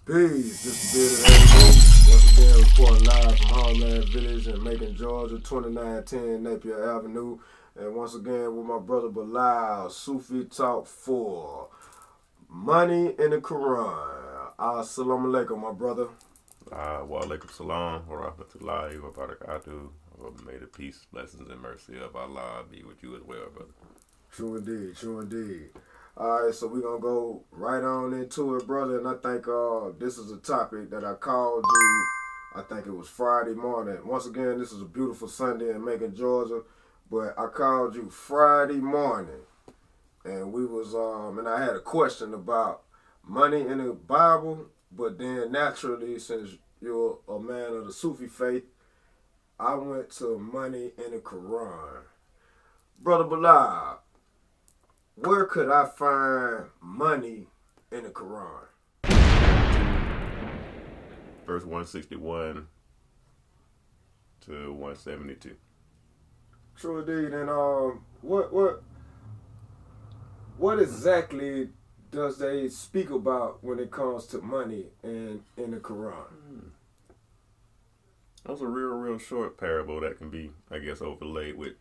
Peace, this is Bilal. Once again, reporting live from Homeland Village in Macon, Georgia, 2910 Napier Avenue. And once again, with my brother Bilal, Sufi Talk 4. Money in the Quran. Assalamu alaikum, my brother. Wa alaikum salam wa rahmatullahi wa barakatuh. May the peace, blessings, and mercy of Allah be with you as well, brother. True indeed, true indeed. Alright, so we're gonna go right on into it, brother. And I think this is a topic that I called you, I think it was Friday morning. Once again, this is a beautiful Sunday in Macon, Georgia. But I called you Friday morning. And we was and I had a question about money in the Bible, but then naturally, since you're a man of the Sufi faith, I went to money in the Quran. Brother Bilal, where could I find money in the Quran? Verse 161 to 172. True indeed. And what exactly does they speak about when it comes to money in the Quran? That's a real short parable that can be, I guess, overlaid with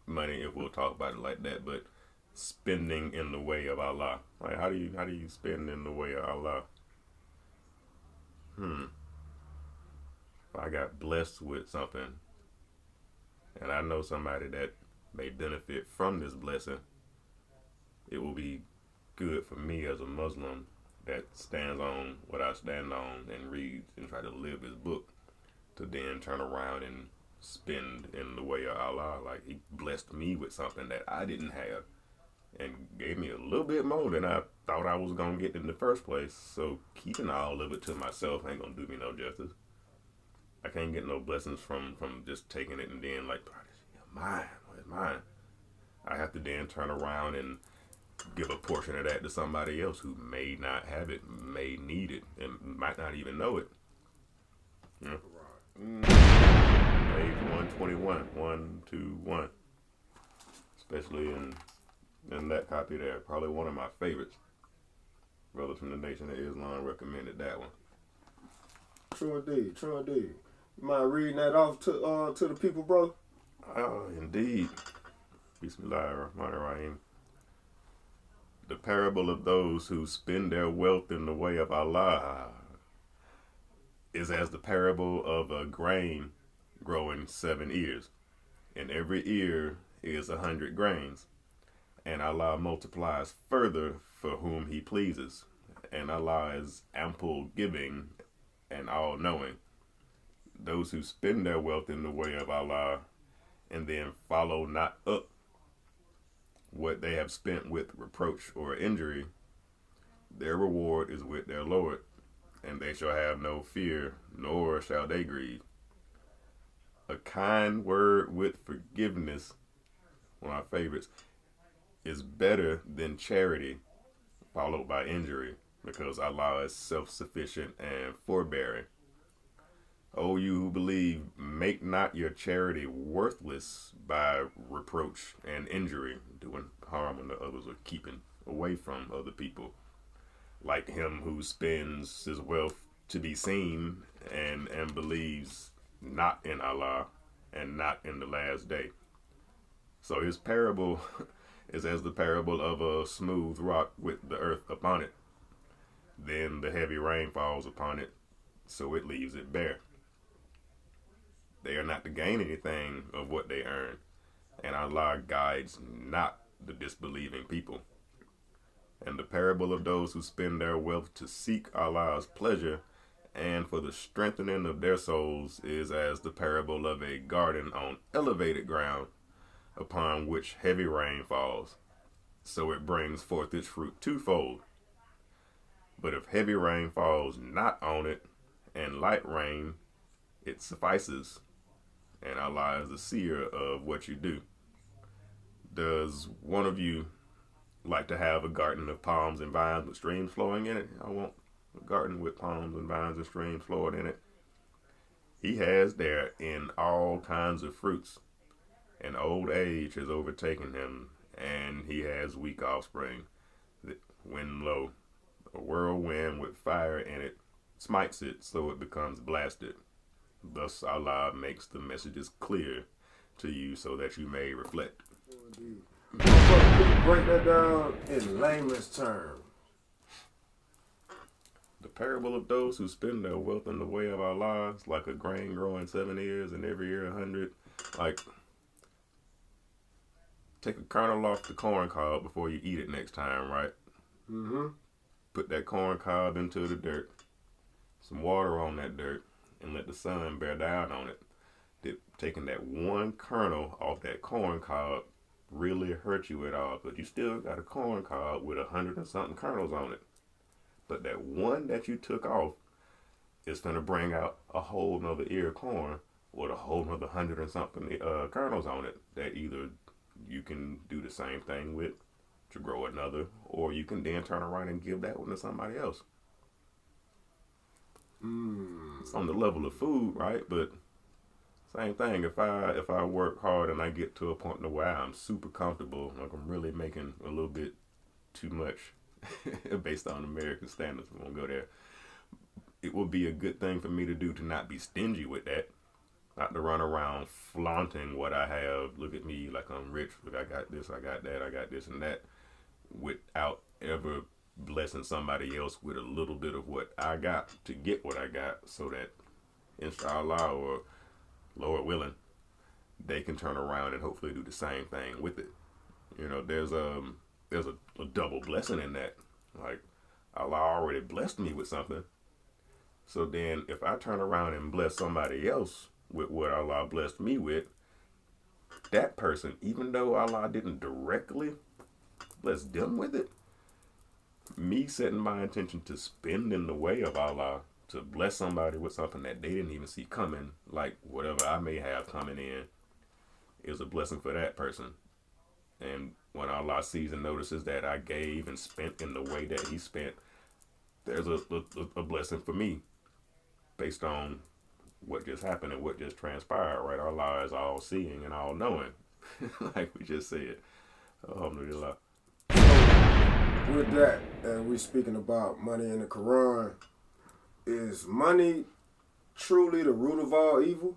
money if we'll talk about it like that. But spending in the way of Allah, like how do you spend in the way of Allah? If I got blessed with something, and I know somebody that may benefit from this blessing, it will be good for me as a Muslim that stands on what I stand on and reads and try to live his book, to then turn around and spend in the way of Allah. Like, he blessed me with something that I didn't have and gave me a little bit more than I thought I was going to get in the first place. So keeping all of it to myself ain't going to do me no justice. I can't get no blessings from just taking it and then like, mine, it's mine. I have to then turn around and give a portion of that to somebody else who may not have it, may need it, and might not even know it. Yeah. Page 121, 121. Especially in that copy there. Probably one of my favorites. Brothers from the Nation of Islam recommended that one. True indeed, true indeed. You mind reading that off to the people, brother? Indeed. Bismillahirrahmanirrahim. The parable of those who spend their wealth in the way of Allah is as the parable of a grain growing 7 ears. And every ear is 100 grains. And Allah multiplies further for whom he pleases. And Allah is ample giving and all-knowing. Those who spend their wealth in the way of Allah and then follow not up what they have spent with reproach or injury, their reward is with their Lord, and they shall have no fear, nor shall they grieve. A kind word with forgiveness, one of my favorites, is better than charity followed by injury, because Allah is self-sufficient and forbearing. O you who believe, make not your charity worthless by reproach and injury, doing harm when the others are keeping away from other people, like him who spends his wealth to be seen and believes not in Allah and not in the last day. So his parable is as the parable of a smooth rock with the earth upon it. Then the heavy rain falls upon it, so it leaves it bare. They are not to gain anything of what they earn, and Allah guides not the disbelieving people. And the parable of those who spend their wealth to seek Allah's pleasure and for the strengthening of their souls is as the parable of a garden on elevated ground, upon which heavy rain falls, so it brings forth its fruit twofold. But if heavy rain falls not on it, and light rain, it suffices, and Allah is the seer of what you do. Does one of you like to have a garden of palms and vines with streams flowing in it? I want a garden with palms and vines and streams flowing in it. He has there in all kinds of fruits, and old age has overtaken him, and he has weak offspring. The wind low, a whirlwind with fire in it, smites it so it becomes blasted. Thus Allah makes the messages clear to you so that you may reflect. Indeed. Can you break that down in layman's terms? The parable of those who spend their wealth in the way of Allah is like a grain growing 7 years and every year 100. Like, take a kernel off the corn cob before you eat it next time, right? Mm-hmm. Put that corn cob into the dirt, some water on that dirt, and let the sun bear down on it. Taking that one kernel off that corn cob really hurt you at all, but you still got a corn cob with 100 and something kernels on it. But that one that you took off is going to bring out a whole nother ear of corn with a whole nother 100 and something kernels on it that either you can do the same thing with to grow another, or you can then turn around and give that one to somebody else. It's on the level of food, right? But same thing. If I work hard and I get to a point where I'm super comfortable, like I'm really making a little bit too much based on American standards, we won't go there. It would be a good thing for me to do to not be stingy with that, not to run around flaunting what I have. Look at me, like I'm rich. Look, I got this, I got that, I got this and that, without ever blessing somebody else with a little bit of what I got to get what I got, so that inshallah, or Lord willing, they can turn around and hopefully do the same thing with it. You know, there's a double blessing in that. Like, Allah already blessed me with something. So then if I turn around and bless somebody else with what Allah blessed me with, that person, even though Allah didn't directly bless them with it, me setting my intention to spend in the way of Allah to bless somebody with something that they didn't even see coming, like whatever I may have coming in, is a blessing for that person. And when Allah sees and notices that I gave and spent in the way that He spent, there's a blessing for me based on what just happened and what just transpired, right? Allah is all seeing and all knowing, like we just said. Alhamdulillah. With that, and we speaking about money in the Quran, is money truly the root of all evil?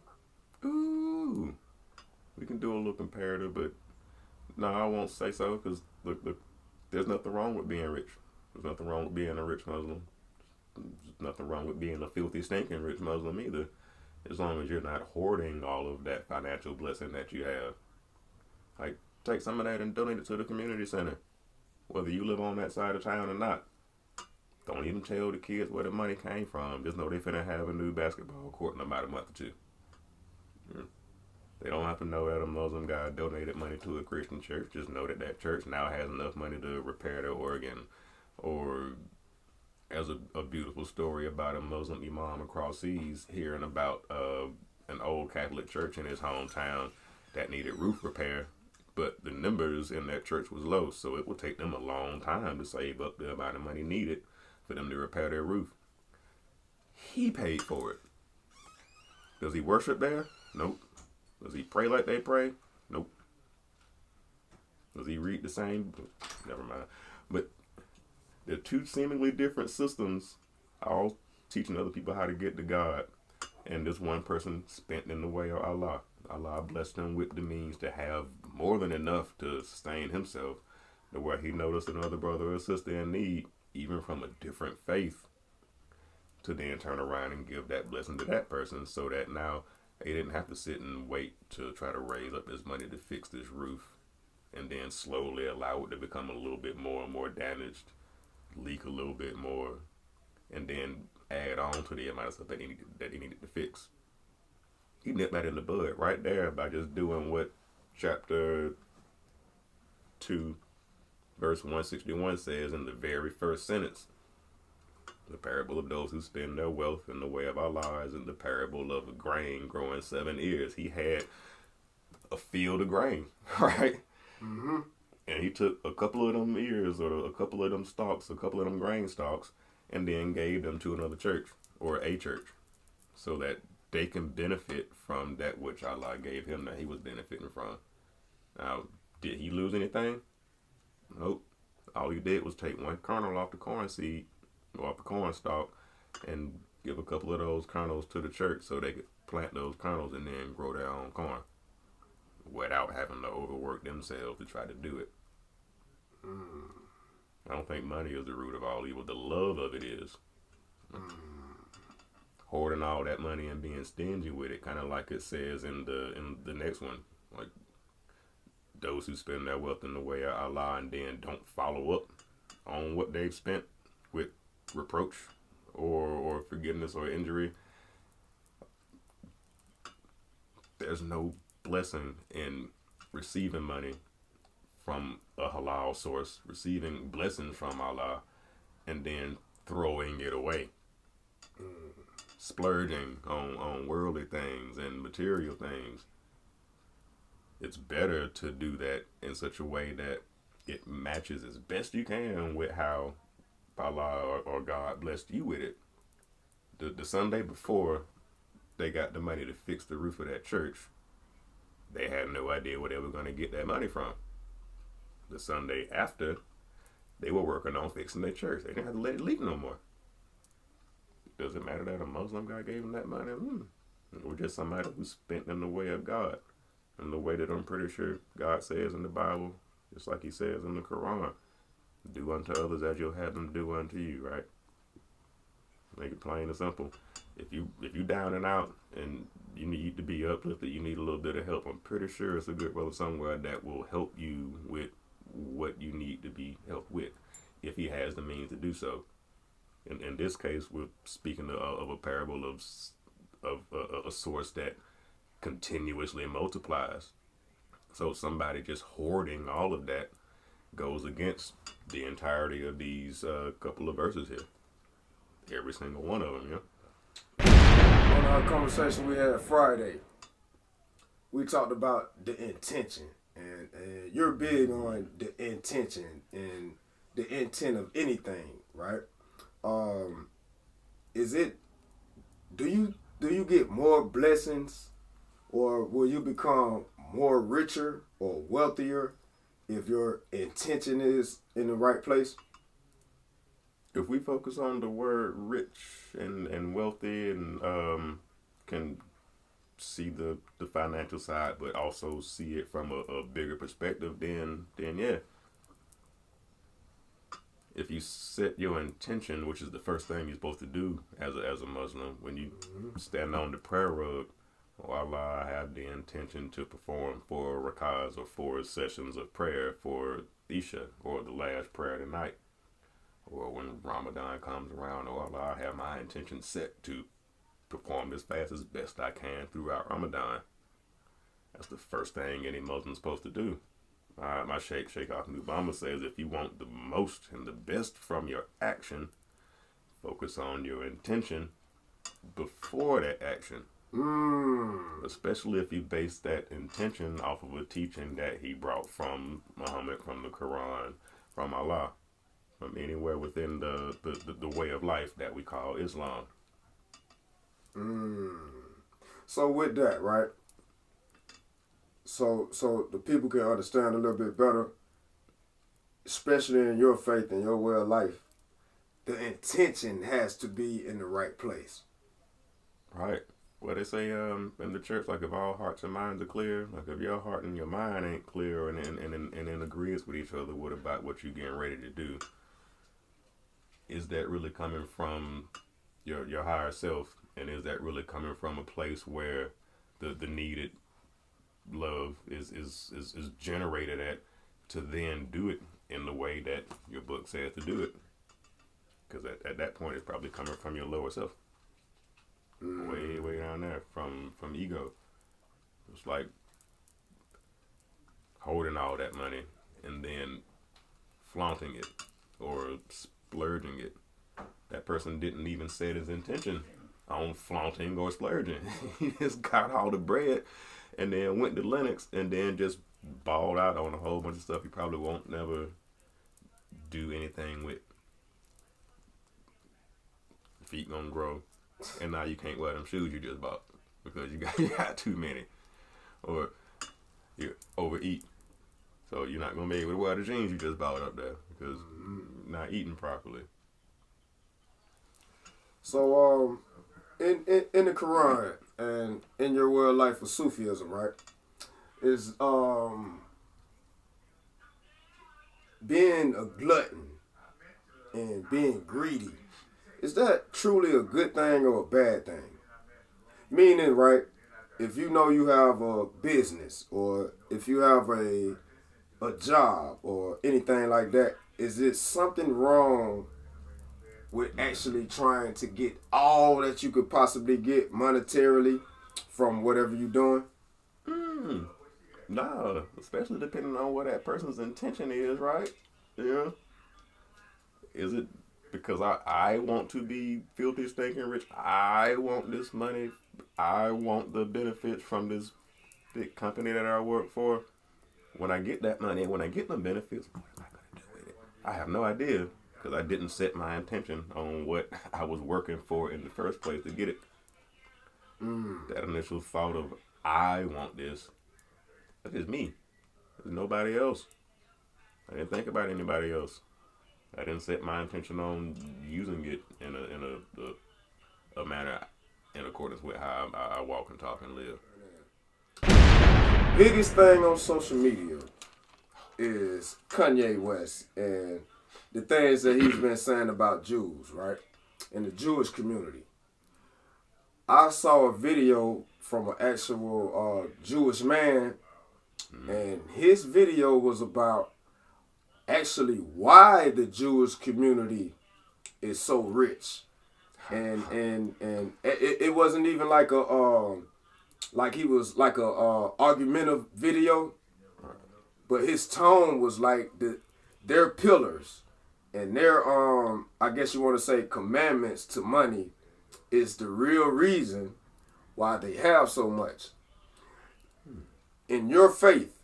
Ooh, we can do a little comparative, but no, I won't say so, because look, there's nothing wrong with being rich. There's nothing wrong with being a rich Muslim. There's nothing wrong with being a filthy, stinking rich Muslim either, as long as you're not hoarding all of that financial blessing that you have. Like, take some of that and donate it to the community center, whether you live on that side of town or not. Don't even tell the kids where the money came from. Just know they finna have a new basketball court in about a month or two. They don't have to know that a Muslim guy donated money to a Christian church. Just know that that church now has enough money to repair their organ. Or, as a beautiful story about a Muslim imam across seas hearing about an old Catholic church in his hometown that needed roof repair, but the numbers in that church was low, so it would take them a long time to save up the amount of money needed for them to repair their roof. He paid for it. Does he worship there? Nope. Does he pray like they pray? Nope. Does he read the same? Never mind. But they're two seemingly different systems, all teaching other people how to get to God. And this one person spent in the way of Allah. Allah blessed him with the means to have more than enough to sustain himself, to where he noticed another brother or sister in need, even from a different faith, to then turn around and give that blessing to that person, so that now they didn't have to sit and wait to try to raise up this money to fix this roof, and then slowly allow it to become a little bit more and more damaged, leak a little bit more, and then add on to the amount of stuff that he needed to fix. He nipped that in the bud right there by just doing what chapter 2, verse 161 says in the very first sentence. The parable of those who spend their wealth in the way of Allah is in the parable of a grain growing 7 ears. He had a field of grain, right? Mm-hmm. And he took a couple of them ears, or a couple of them stalks, a couple of them grain stalks, and then gave them to another church, or a church, so that they can benefit from that which Allah gave him that he was benefiting from. Now, did he lose anything? Nope. All he did was take one kernel off the corn seed, or off the corn stalk, and give a couple of those kernels to the church so they could plant those kernels and then grow their own corn without having to overwork themselves to try to do it. I don't think money is the root of all evil. The love of it is. Hoarding all that money and being stingy with it, kind of like it says in the next one, like those who spend their wealth in the way of Allah and then don't follow up on what they've spent with reproach or forgiveness or injury. There's no blessing in receiving money from a halal source, receiving blessings from Allah, and then throwing it away. Splurging on worldly things and material things. It's better to do that in such a way that it matches as best you can with how Allah or God blessed you with it. The Sunday before they got the money to fix the roof of that church, they had no idea where they were going to get that money from. The Sunday after, they were working on fixing their church. They didn't have to let it leak no more. Does it matter that a Muslim guy gave them that money? Or just somebody who spent in the way of God, in the way that I'm pretty sure God says in the Bible, just like he says in the Quran, do unto others as you'll have them do unto you, right? Make it plain and simple. If you down and out and you need to be uplifted, you need a little bit of help, I'm pretty sure it's a good brother somewhere that will help you with what you need to be helped with, if he has the means to do so. In this case, we're speaking of a parable of a source that continuously multiplies. So somebody just hoarding all of that goes against the entirety of these couple of verses here. Every single one of them, On our conversation we had Friday, we talked about the intention, and you're big on the intention and the intent of anything, right? Do you get more blessings, or will you become more richer or wealthier if your intention is in the right place? If we focus on the word rich and wealthy and can see the financial side, but also see it from a bigger perspective, then yeah. If you set your intention, which is the first thing you're supposed to do as a Muslim, when you stand on the prayer rug, oh Allah, I have the intention to perform 4 rakahs or 4 sessions of prayer for Isha, or the last prayer of the night. Or when Ramadan comes around, oh Allah, I have my intention set to perform this fast as best I can throughout Ramadan. That's the first thing any Muslim's supposed to do. My Sheikh Ahmed Obama says, if you want the most and the best from your action, focus on your intention before that action. Especially if you base that intention off of a teaching that he brought from Muhammad, from the Quran, from Allah, from anywhere within the way of life that we call Islam. So with that, right? So the people can understand a little bit better, especially in your faith and your way of life, the intention has to be in the right place. Right. Well, they say in the church, like if all hearts and minds are clear, like if your heart and your mind ain't clear and in agreement with each other about what you're getting ready to do, is that really coming from your higher self? And is that really coming from a place where the needed love is generated at to then do it in the way that your book says to do it? Because at that point, it's probably coming from your lower self. Way down there from ego. It's like holding all that money and then flaunting it or splurging it. That person didn't even set his intention on flaunting or splurging. He just got all the bread and then went to Linux and then just balled out on a whole bunch of stuff he probably won't never do anything with. Feet gonna grow, and now you can't wear them shoes you just bought because you got too many, or you overeat, so you're not gonna be able to wear the jeans you just bought up there because you're not eating properly. So in the Quran and in your world life of Sufism, right? Is being a glutton and being greedy, is that truly a good thing or a bad thing? Meaning, right, if you know you have a business or if you have a job or anything like that, is it something wrong with actually trying to get all that you could possibly get monetarily from whatever you're doing? Mm, nah, especially depending on what that person's intention is, right? Yeah. Is it because I want to be filthy, stinking rich? I want this money. I want the benefits from this big company that I work for. When I get that money, when I get the benefits, what am I going to do with it? I have no idea because I didn't set my intention on what I was working for in the first place to get it. That initial thought of I want this, that's just me. There's nobody else. I didn't think about anybody else. I didn't set my intention on using it in a manner in accordance with how I walk and talk and live. Biggest thing on social media is Kanye West and the things that he's been saying about Jews, right? In the Jewish community. I saw a video from an actual Jewish man, and his video was about actually why the Jewish community is so rich, and it wasn't even like a like he was like a argumentative video, but his tone was like their pillars and their I guess you want to say commandments to money is the real reason why they have so much. In your faith,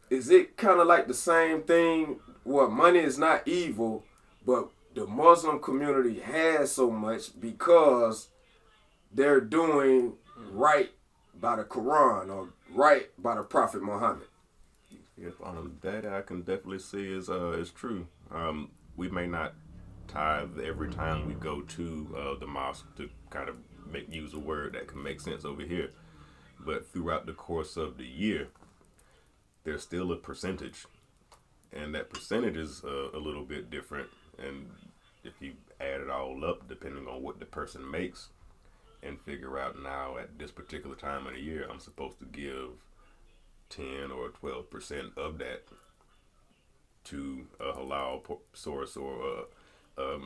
is it kind of like the same thing? Well, money is not evil, but the Muslim community has so much because they're doing right by the Quran or right by the Prophet Muhammad. If that I can definitely see is true. We may not tithe every time we go to the mosque to kind of use a word that can make sense over here, but throughout the course of the year, there's still a percentage, and that percentage is a little bit different. And if you add it all up, depending on what the person makes, and figure out now at this particular time of the year, I'm supposed to give 10 or 12% of that to a halal source or a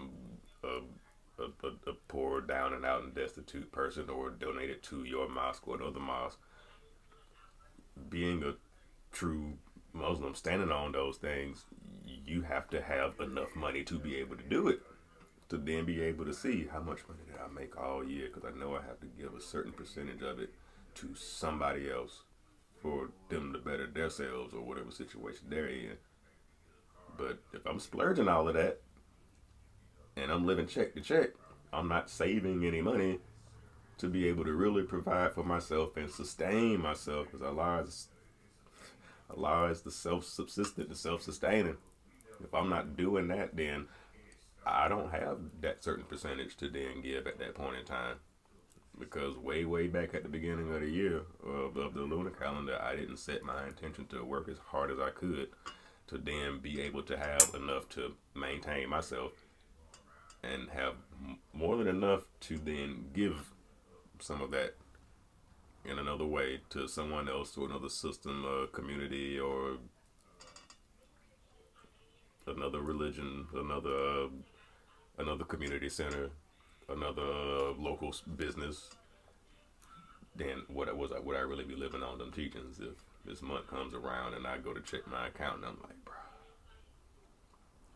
poor, down and out and destitute person, or donate it to your mosque or another mosque. Being a true Muslim, standing on those things, you have to have enough money to be able to do it, to then be able to see how much money did I make all year, because I know I have to give a certain percentage of it to somebody else for them to better themselves or whatever situation they're in. But if I'm splurging all of that and I'm living check to check, I'm not saving any money to be able to really provide for myself and sustain myself, because Allah is the self-subsistent, the self-sustaining. If I'm not doing that, then I don't have that certain percentage to then give at that point in time. Because way, way back at the beginning of the year of the lunar calendar, I didn't set my intention to work as hard as I could to then be able to have enough to maintain myself and have more than enough to then give some of that in another way to someone else, to another system, community, or another religion, another community center, another local business. Then would I really be living on them teachings if this month comes around and I go to check my account and I'm like, bro,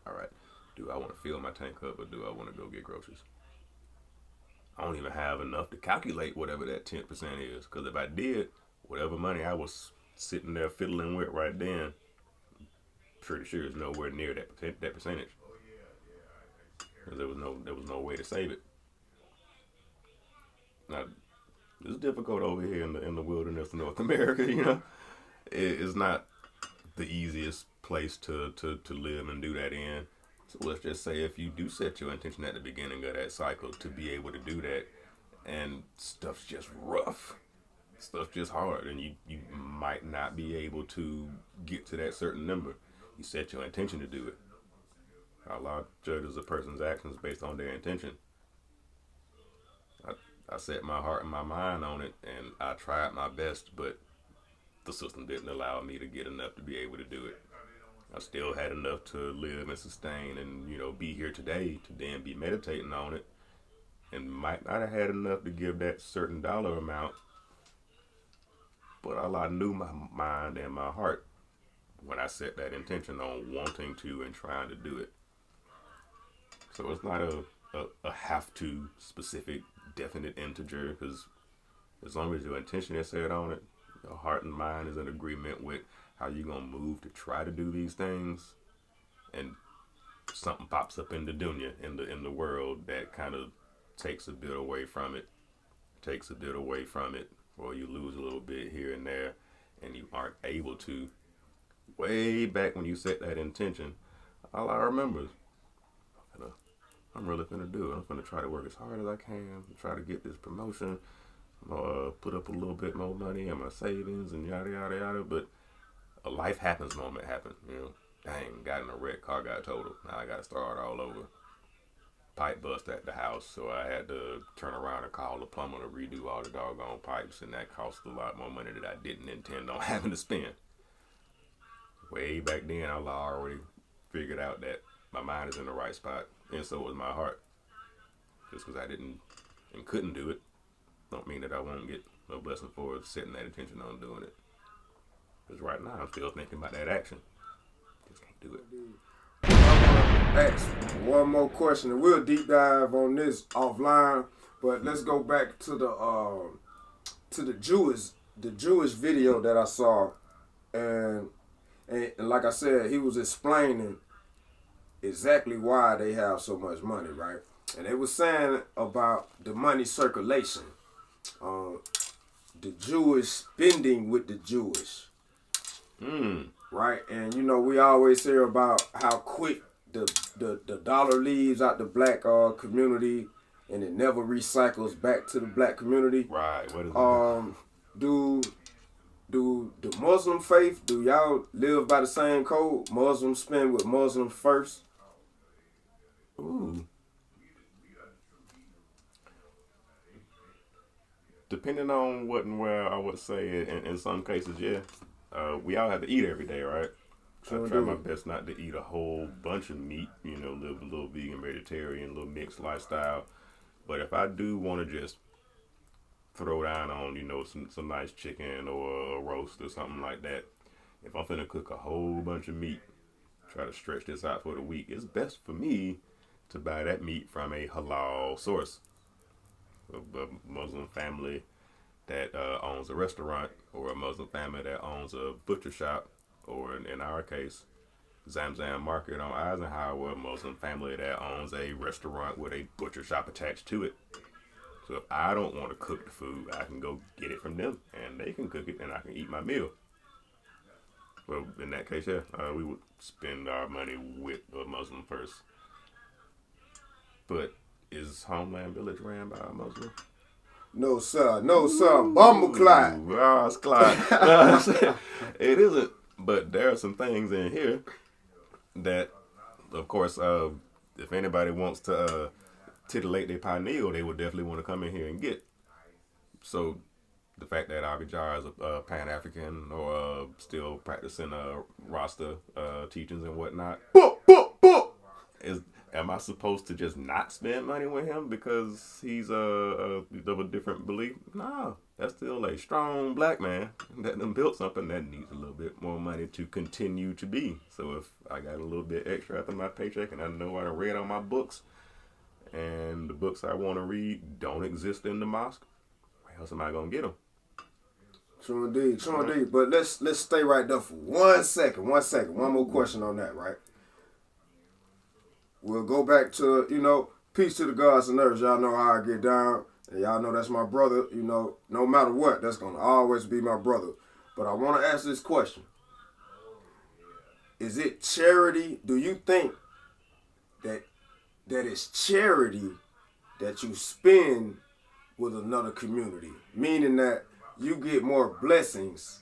all right, do I want to fill my tank up or do I want to go get groceries? I don't even have enough to calculate whatever that 10% is, because if I did, whatever money I was sitting there fiddling with right then, pretty sure it's nowhere near that percentage, because there was no way to save it. Now, it's difficult over here in the wilderness of North America. It's not the easiest place to live and do that in. So let's just say if you do set your intention at the beginning of that cycle to be able to do that, and stuff's just rough. Stuff's just hard, and you might not be able to get to that certain number. You set your intention to do it. Allah judges a person's actions based on their intention. I, I set my heart and my mind on it, and I tried my best, but the system didn't allow me to get enough to be able to do it. I still had enough to live and sustain and, be here today to then be meditating on it, and might not have had enough to give that certain dollar amount, but Allah knew my mind and my heart when I set that intention on wanting to and trying to do it. So it's not a have to specific definite integer, because as long as your intention is set on it, your heart and mind is in agreement with how you're going to move to try to do these things, and something pops up in the dunya, in the world, that kind of takes a bit away from it, or you lose a little bit here and there, and you aren't able to. Way back when you set that intention, all I remember is, I'm really finna do it. I'm finna try to work as hard as I can, try to get this promotion. I'm gonna put up a little bit more money in my savings and yada yada yada. But a life happens moment happened. Dang, got in a wreck, car got totaled. Now I gotta start all over. Pipe bust at the house, so I had to turn around and call the plumber to redo all the doggone pipes, and that cost a lot more money that I didn't intend on having to spend. Way back then, I already figured out that my mind is in the right spot, and so was my heart. Just because I didn't and couldn't do it, don't mean that I won't get no blessing for setting that intention on doing it. Because right now, I'm still thinking about that action. Just can't do it. Ask one more question, and we'll deep dive on this offline. But let's go back to the Jewish video that I saw, and like I said, he was explaining exactly why they have so much money, right? And they was saying about the money circulation, the Jewish spending with the Jewish, right? And we always hear about how quick the dollar leaves out the black community, and it never recycles back to the black community. Right. What is it? Do the Muslim faith, do y'all live by the same code? Muslims spend with Muslims first? Ooh. Depending on what and where, I would say in some cases, yeah. We all have to eat every day, right? I try my best not to eat a whole bunch of meat, live a little vegan, vegetarian, little mixed lifestyle. But if I do want to just throw down on, some nice chicken or a roast or something like that, if I'm finna cook a whole bunch of meat, try to stretch this out for the week, it's best for me to buy that meat from a halal source. A Muslim family that owns a restaurant, or a Muslim family that owns a butcher shop, or in our case, Zamzam Market on Eisenhower, a Muslim family that owns a restaurant with a butcher shop attached to it. So if I don't want to cook the food, I can go get it from them, and they can cook it, and I can eat my meal. Well, in that case, yeah, we would spend our money with a Muslim first. But is Homeland Village ran by a Muslim? No, sir. No, sir. Bumbleclot. Oh, it's Clyde. It isn't. But there are some things in here that, of course, if anybody wants to titillate their pineal, they would definitely want to come in here and get. So the fact that Abidjar is a Pan-African, or still practicing Rasta teachings and whatnot, am I supposed to just not spend money with him because he's of a different belief? No, that's still a strong black man that done built something that needs a little bit more money to continue to be. So if I got a little bit extra after my paycheck, and I know I read on my books, and the books I want to read don't exist in the mosque, where else am I gonna get them? True indeed. But let's stay right there for 1 second. 1 second. One more question on that, right? We'll go back to, peace to the gods and earth. Y'all know how I get down. And y'all know that's my brother. No matter what, that's going to always be my brother. But I want to ask this question. Is it charity? Do you think that it's charity that you spend with another community, meaning that you get more blessings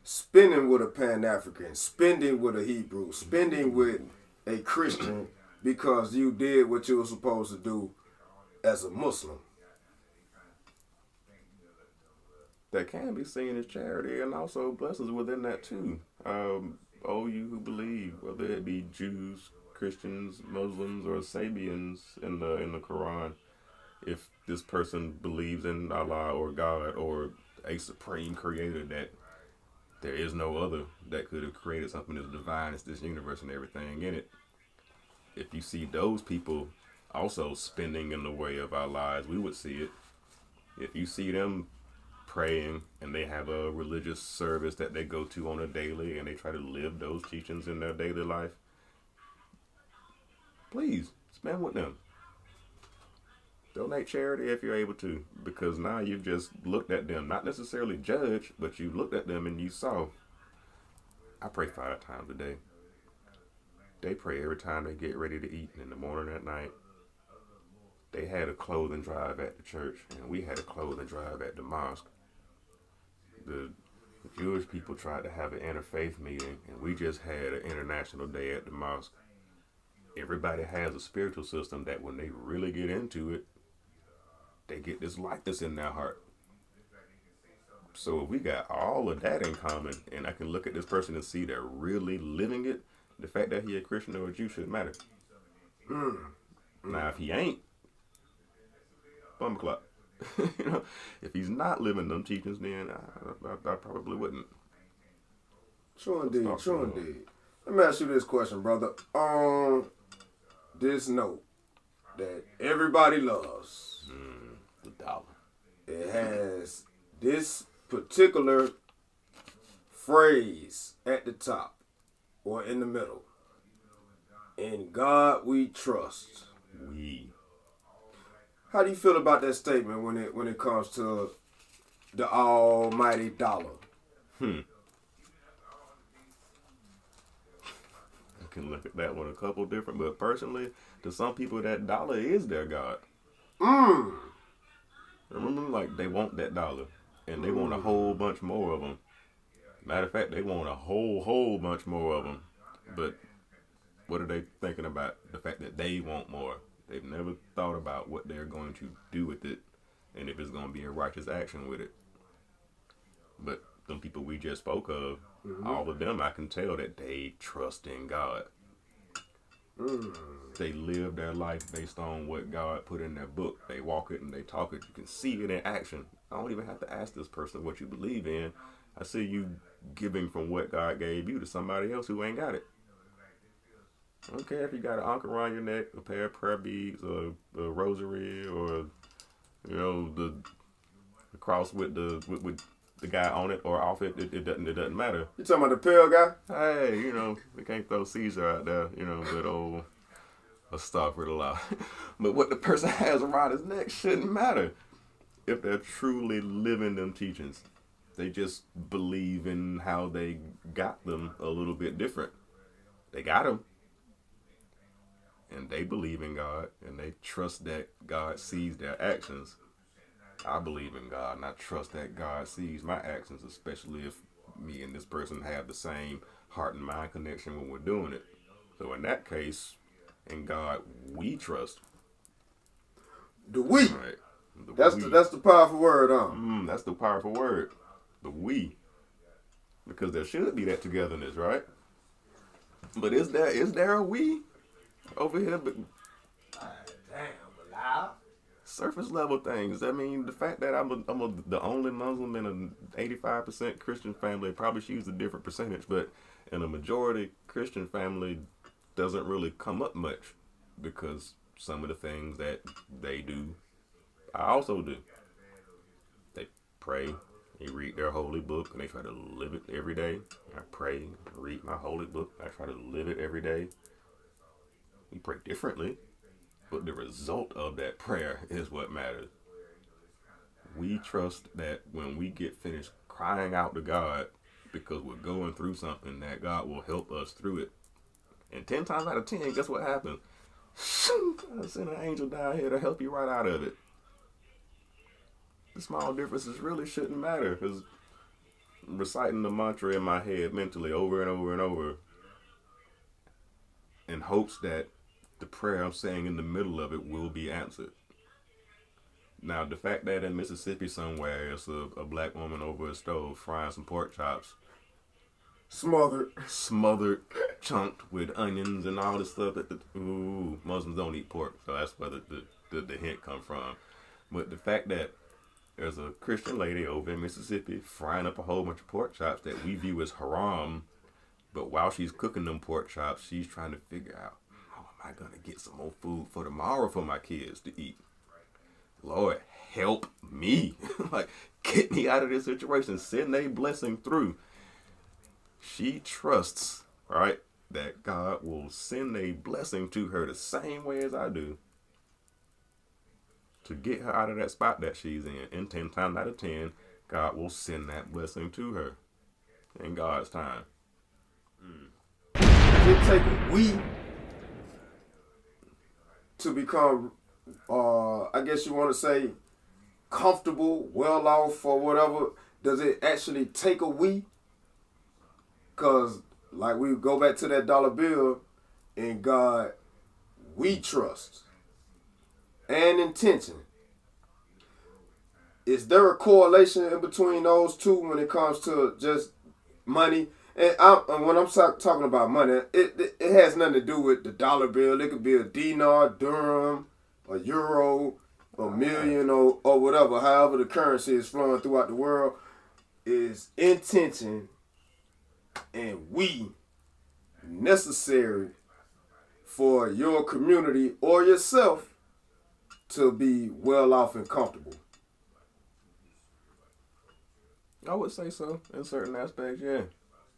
spending with a Pan-African, spending with a Hebrew, spending with a Christian because you did what you were supposed to do as a Muslim. That can be seen as charity and also blessings within that too. Oh, you who believe, whether it be Jews, Christians, Muslims, or Sabians in the Quran, if this person believes in Allah or God or a supreme creator that there is no other that could have created something as divine as this universe and everything in it. If you see those people also spending in the way of our lives, we would see it. If you see them praying and they have a religious service that they go to on a daily and they try to live those teachings in their daily life, please spend with them. Donate charity if you're able to, because now you've just looked at them, not necessarily judged, but you looked at them and you saw, I pray 5 times a day. They pray every time they get ready to eat, in the morning, at night. They had a clothing drive at the church, and we had a clothing drive at the mosque. The Jewish people tried to have an interfaith meeting, and we just had an international day at the mosque. Everybody has a spiritual system that when they really get into it, they get this lightness in their heart. So if we got all of that in common, and I can look at this person and see they're really living it, the fact that he a Christian or a Jew shouldn't matter. Now, if he ain't, bum clock. You know, if he's not living them teachings, then I probably wouldn't. True indeed. Let me ask you this question, brother. On this note that everybody loves, the dollar. it has this particular phrase at the top or in the middle. In God we trust. How do you feel about that statement when it comes to the almighty dollar? I can look at that one a couple different, but personally, to some people, that dollar is their God. Remember, like, they want that dollar, and they want a whole bunch more of them. Matter of fact, they want a whole bunch more of them. But what are they thinking about? The fact that they want more. They've never thought about what they're going to do with it, and if it's going to be a righteous action with it. But them people we just spoke of, all of them, I can tell that they trust in God. They live their life based on what God put in their book. They walk it and they talk it. You can see it in action. I don't even have to ask this person what you believe in. I see you giving from what God gave you to somebody else who ain't got it. I don't care if you got an ankh around your neck, a pair of prayer beads, or a rosary, or the cross with the guy on it or off it. It doesn't matter. You talking about the pill guy? Hey, we can't throw Caesar out there, but astaghfirullah. But what the person has around his neck shouldn't matter if they're truly living them teachings. They just believe in how they got them a little bit different. They got them. And they believe in God, and they trust that God sees their actions. I believe in God, and I trust that God sees my actions, especially if me and this person have the same heart and mind connection when we're doing it. So in that case, in God, we trust. The we. Right. That's the powerful word, huh? That's the powerful word. The we. Because there should be that togetherness, right? But is there a we over here? But Damn, surface level things. I mean, the fact that I'm the only Muslim in an 85% Christian family, probably she used a different percentage, but in a majority Christian family doesn't really come up much because some of the things that they do, I also do. They pray, they read their holy book, and they try to live it every day. I pray, read my holy book, I try to live it every day. We pray differently, but the result of that prayer is what matters. We trust that when we get finished crying out to God because we're going through something, that God will help us through it. And 10 times out of 10, guess what happens? God send an angel down here to help you right out of it. the small differences really shouldn't matter. Because reciting the mantra in my head mentally over and over and over in hopes that the prayer I'm saying in the middle of it will be answered. Now, the fact that in Mississippi somewhere it's a black woman over a stove frying some pork chops, smothered, chunked with onions and all this stuff. Muslims don't eat pork, so that's where the hint come from. But the fact that there's a Christian lady over in Mississippi frying up a whole bunch of pork chops that we view as haram, but while she's cooking them pork chops, she's trying to figure out, how am I going to get some more food for tomorrow for my kids to eat? Lord, help me. Like, get me out of this situation. Send a blessing through. She trusts, right, that God will send a blessing to her the same way as I do to get her out of that spot that she's in. And 10 times out of 10, God will send that blessing to her in God's time. Does it take a we to become, I guess you want to say, comfortable, well off, or whatever? Does it actually take a we? Because, like, we go back to that dollar bill, in God, we trust and intention. Is there a correlation in between those two when it comes to just money? And when I'm talking about money, it has nothing to do with the dollar bill. It could be a dinar, dirham, a euro, a million, or whatever. However the currency is flowing throughout the world, is intention and we necessary for your community or yourself to be well off and comfortable? I would say so in certain aspects, yeah.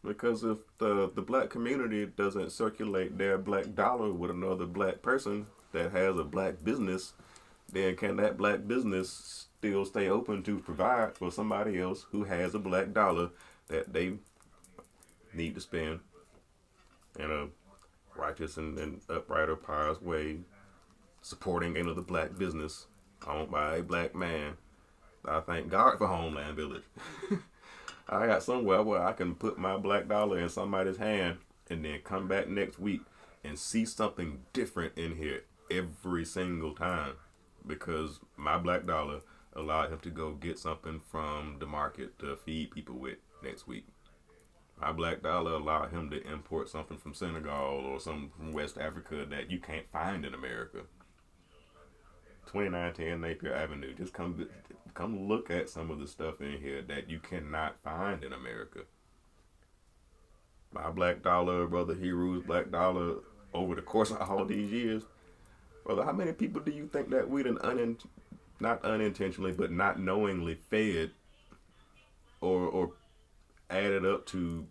Because if the black community doesn't circulate their black dollar with another black person that has a black business, then can that black business still stay open to provide for somebody else who has a black dollar that they need to spend in a righteous and upright or pious way, supporting another black business owned by a black man? I thank God for Homeland Village. I got somewhere where I can put my black dollar in somebody's hand and then come back next week and see something different in here every single time, because my black dollar allowed him to go get something from the market to feed people with next week. My black dollar allowed him to import something from Senegal or something from West Africa that you can't find in America. 2910 Napier Avenue. Just come look at some of the stuff in here that you cannot find in America. My black dollar, Brother Heru's black dollar, over the course of all these years, brother, how many people do you think that we done not unintentionally, but not knowingly fed or added up to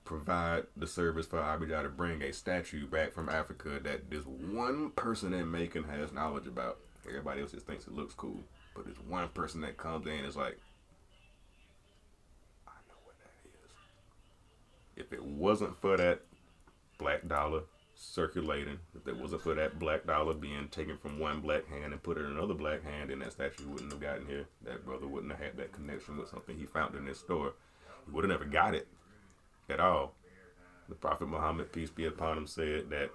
provide the service for Abijah to bring a statue back from Africa that this one person in Macon has knowledge about? Everybody else just thinks it looks cool, but there's one person that comes in and is like, I know what that is. If it wasn't for that black dollar circulating, if it wasn't for that black dollar being taken from one black hand and put in another black hand, then that statue wouldn't have gotten here. That brother wouldn't have had that connection with something he found in this store. He would have never got it at all. The Prophet Muhammad, peace be upon him, said that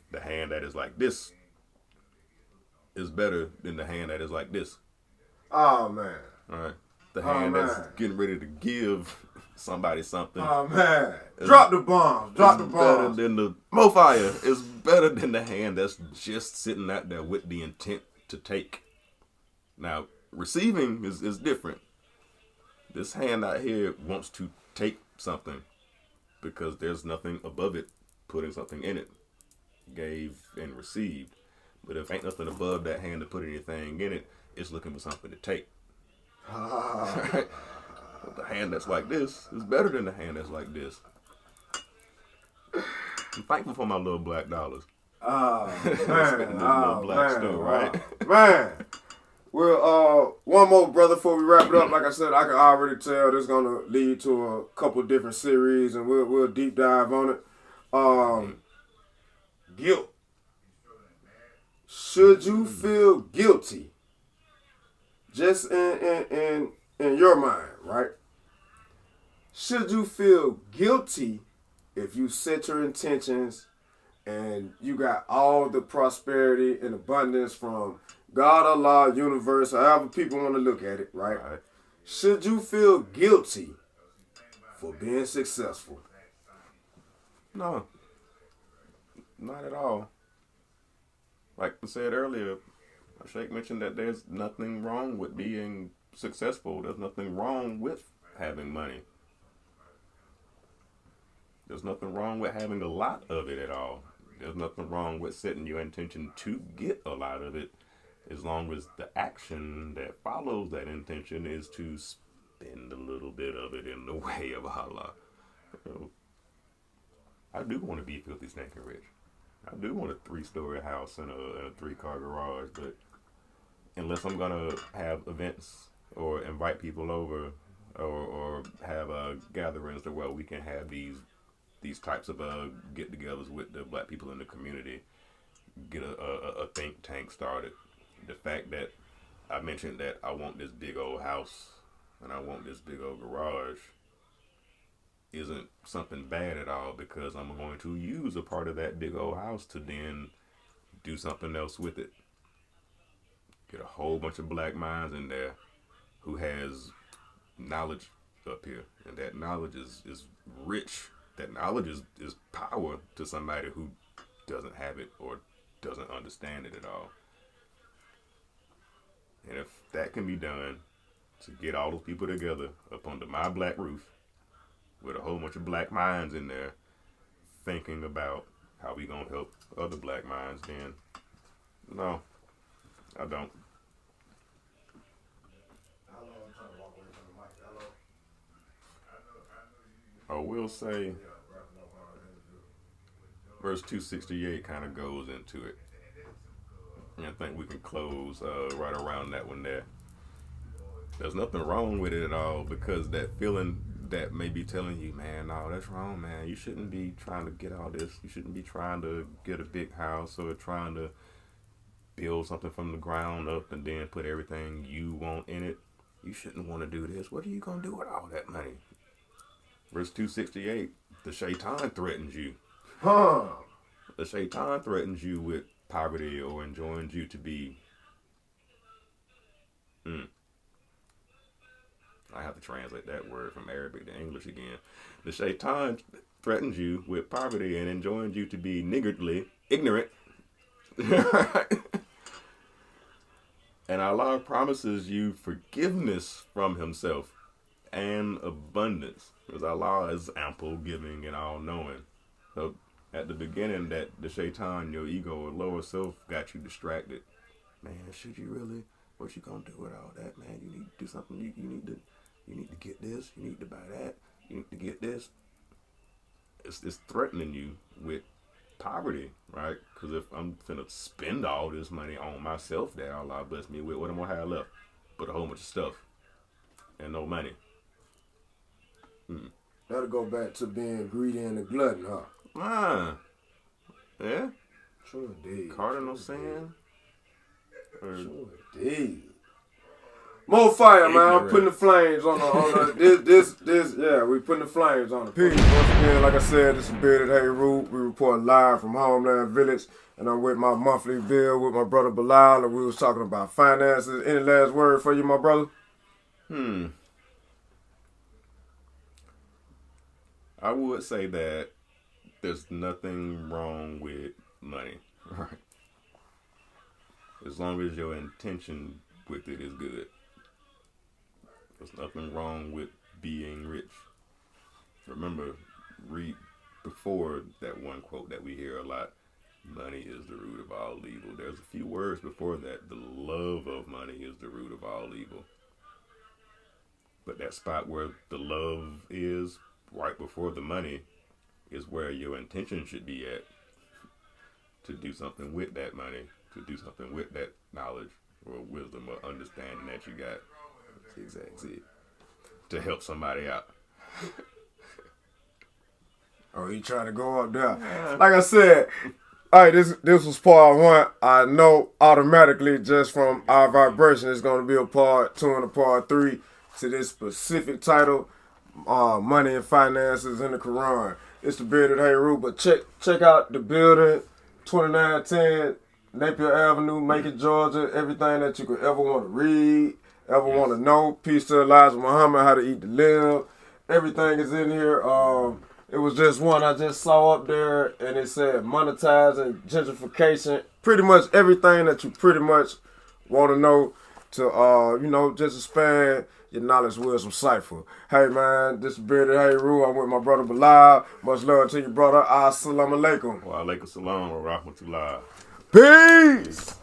the hand that is like this is better than the hand that is like this. Oh, man. All right. The hand that's getting ready to give somebody something. Oh, man. Drop the bombs. Drop the bombs. Better than the more fire. It's better than the hand that's just sitting out there with the intent to take. Now, receiving is different. This hand out here wants to take something because there's nothing above it putting something in it. Gave and received. But if ain't nothing above that hand to put anything in it, it's looking for something to take. Right? But the hand that's like this is better than the hand that's like this. I'm thankful for my little black dollars. Oh, man. Little black store, right? Man. Well, one more, brother, before we wrap it up. Like I said, I can already tell this is going to lead to a couple different series, and we'll deep dive on it. Guilt. Should you feel guilty just in your mind, right? Should you feel guilty if you set your intentions and you got all the prosperity and abundance from God, Allah, universe, however people want to look at it, right? Right. Should you feel guilty for being successful? No, not at all. Like I said earlier, Sheikh mentioned that there's nothing wrong with being successful. There's nothing wrong with having money. There's nothing wrong with having a lot of it at all. There's nothing wrong with setting your intention to get a lot of it, as long as the action that follows that intention is to spend a little bit of it in the way of Allah. You know, I do want to be filthy, stinking rich. I do want a 3-story house and a 3-car garage, but unless I'm gonna have events or invite people over or have gatherings to where we can have these types of get-togethers with the black people in the community, get a think tank started. The fact that I mentioned that I want this big old house and I want this big old garage isn't something bad at all, because I'm going to use a part of that big old house to then do something else with it. Get a whole bunch of black minds in there who has knowledge up here, and that knowledge is rich. That knowledge is power to somebody who doesn't have it or doesn't understand it at all. And if that can be done, to get all those people together up under my black roof with a whole bunch of black minds in there thinking about how we gonna help other black minds, then no, I don't. I will say verse 268 kind of goes into it. And I think we can close right around that one there. There's nothing wrong with it at all, because that feeling that may be telling you, man, no, that's wrong, man. You shouldn't be trying to get all this. You shouldn't be trying to get a big house or trying to build something from the ground up and then put everything you want in it. You shouldn't want to do this. What are you going to do with all that money? Verse 268, the shaitan threatens you. The shaitan threatens you with poverty or enjoins you to be... I have to translate that word from Arabic to English again. The shaitan threatens you with poverty and enjoins you to be niggardly, ignorant. And Allah promises you forgiveness from himself and abundance, because Allah is ample, giving, and all-knowing. So at the beginning, that the shaitan, your ego or lower self, got you distracted. Man, should you really? What you gonna do with all that, man? You need to do something. You need to get this. You need to buy that. You need to get this. It's threatening you with poverty, right? Because if I'm finna spend all this money on myself that Allah bless me with, what am I gonna have left? But a whole bunch of stuff and no money. That'll go back to being greedy and a glutton, huh? Yeah. Sure indeed. Cardinal sin. Sure indeed. More fire, man. I'm putting the flames on the yeah, we putting the flames on the peace. Once again, like I said, this is Bearded Heru. We report live from Homeland Village, and I'm with my monthly bill with my brother Bilal, and we was talking about finances. Any last word for you, my brother? I would say that there's nothing wrong with money, right? As long as your intention with it is good. There's nothing wrong with being rich. Remember, read before that one quote that we hear a lot, money is the root of all evil. There's a few words before that, the love of money is the root of all evil. But that spot where the love is, right before the money, is where your intention should be at, to do something with that money, to do something with that knowledge or wisdom or understanding that you got. That's exactly it. To help somebody out. Oh, he trying to go up there. Like I said, All right, this was part one. I know automatically just from our vibration it's going to be a part two and a part three to this specific title, Money and Finances in the Quran. It's the bearded Heru, but check out the building, 2910 Napier Avenue, Macon, Georgia. Everything that you could ever want to read, ever want to know. Peace to Elijah Muhammad, how to eat the live. Everything is in here. It was just one I just saw up there, and it said monetizing gentrification. Pretty much everything that you pretty much want to know to, just expand your knowledge with some cipher. Hey, man, this is Bearded Heru. I'm with my brother Bilal. Much love to you, brother. Assalamu alaikum. Wa alaikum salam wa rahmatullah. Peace.